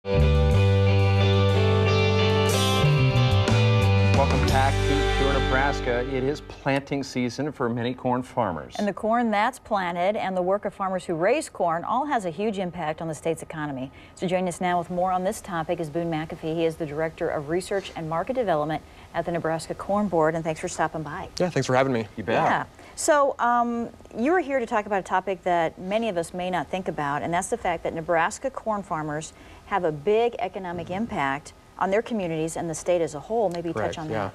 Welcome back to Pure Nebraska. It is planting season for many corn farmers. And the corn that's planted and the work of farmers who raise corn all has a huge impact on the state's economy. So joining us now with more on this topic is Boone McAfee. He is the Director of Research and Market Development at the Nebraska Corn Board, and thanks for stopping by. Yeah, thanks for having me. You bet. Yeah. So you are here to talk about a topic that many of us may not think about, and that's the fact that Nebraska corn farmers have a big economic impact on their communities and the state as a whole. Maybe Correct, touch on yeah.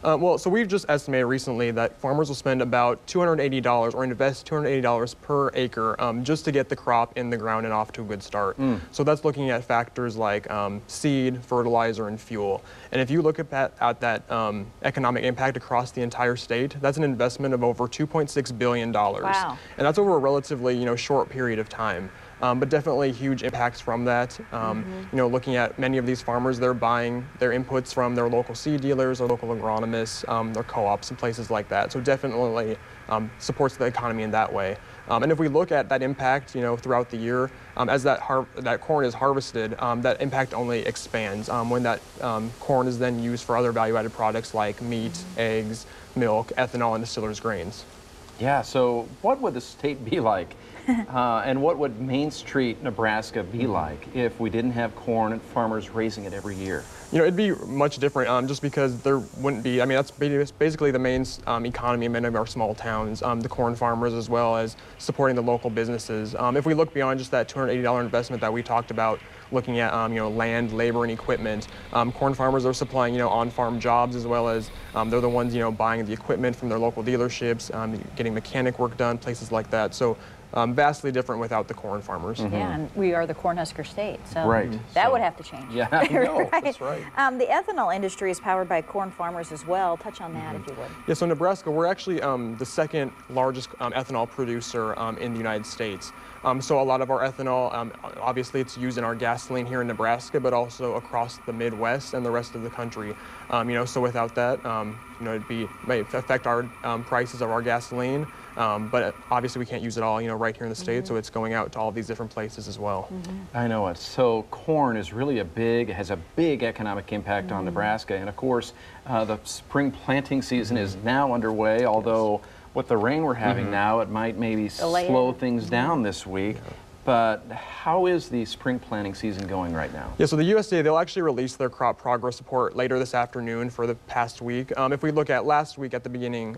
that. Well, so we've just estimated recently that farmers will spend about $280 or invest $280 per acre just to get the crop in the ground and off to a good start. So that's looking at factors like seed, fertilizer, and fuel. And if you look at that economic impact across the entire state, that's an investment of over $2.6 billion. Wow. And that's over a relatively short period of time. But definitely huge impacts from that. Looking at many of these farmers, they're buying their inputs from their local seed dealers or local agronomists, their co-ops and places like that. So definitely supports the economy in that way. And if we look at that impact, throughout the year, as that corn is harvested, that impact only expands when that corn is then used for other value-added products like meat, eggs, milk, ethanol, and distillers' grains. Yeah, so what would the state be like? And what would Main Street, Nebraska be like if we didn't have corn and farmers raising it every year? It'd be much different just because there wouldn't be, that's basically the main economy in many of our small towns, the corn farmers as well as supporting the local businesses. If we look beyond just that $280 investment that we talked about, looking at land, labor, and equipment, corn farmers are supplying on-farm jobs as well as they're the ones buying the equipment from their local dealerships, getting mechanic work done, places like that. So vastly different without the corn farmers. Yeah, and we are the Cornhusker state, so that would have to change. Yeah, I know. Right? That's right. The ethanol industry is powered by corn farmers as well. Touch on that if you would. Yeah, so Nebraska, we're actually the second largest ethanol producer in the United States. So a lot of our ethanol, obviously it's used in our gasoline here in Nebraska, but also across the Midwest and the rest of the country. So without that, it might affect our prices of our gasoline. But obviously we can't use it all, right here in the state, so it's going out to all these different places as well. I know it. So corn is really has a big economic impact on Nebraska, and of course the spring planting season is now underway, although with the rain we're having now, it might maybe slow things down this week. But how is the spring planting season going right now? Yeah, so the USDA, they'll actually release their crop progress report later this afternoon for the past week. If we look at last week, at the beginning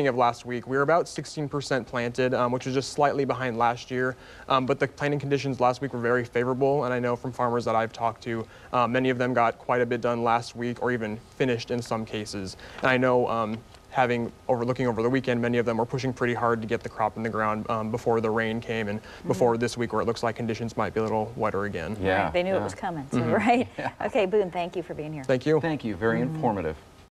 of last week, we were about 16% planted, which was just slightly behind last year. But the planting conditions last week were very favorable, and I know from farmers that I've talked to, many of them got quite a bit done last week or even finished in some cases. And I know looking over the weekend, many of them were pushing pretty hard to get the crop in the ground before the rain came and before this week where it looks like conditions might be a little wetter again. Yeah. Right. They knew it was coming, so right? Yeah. Okay, Boone, thank you for being here. Thank you. Thank you. Very informative.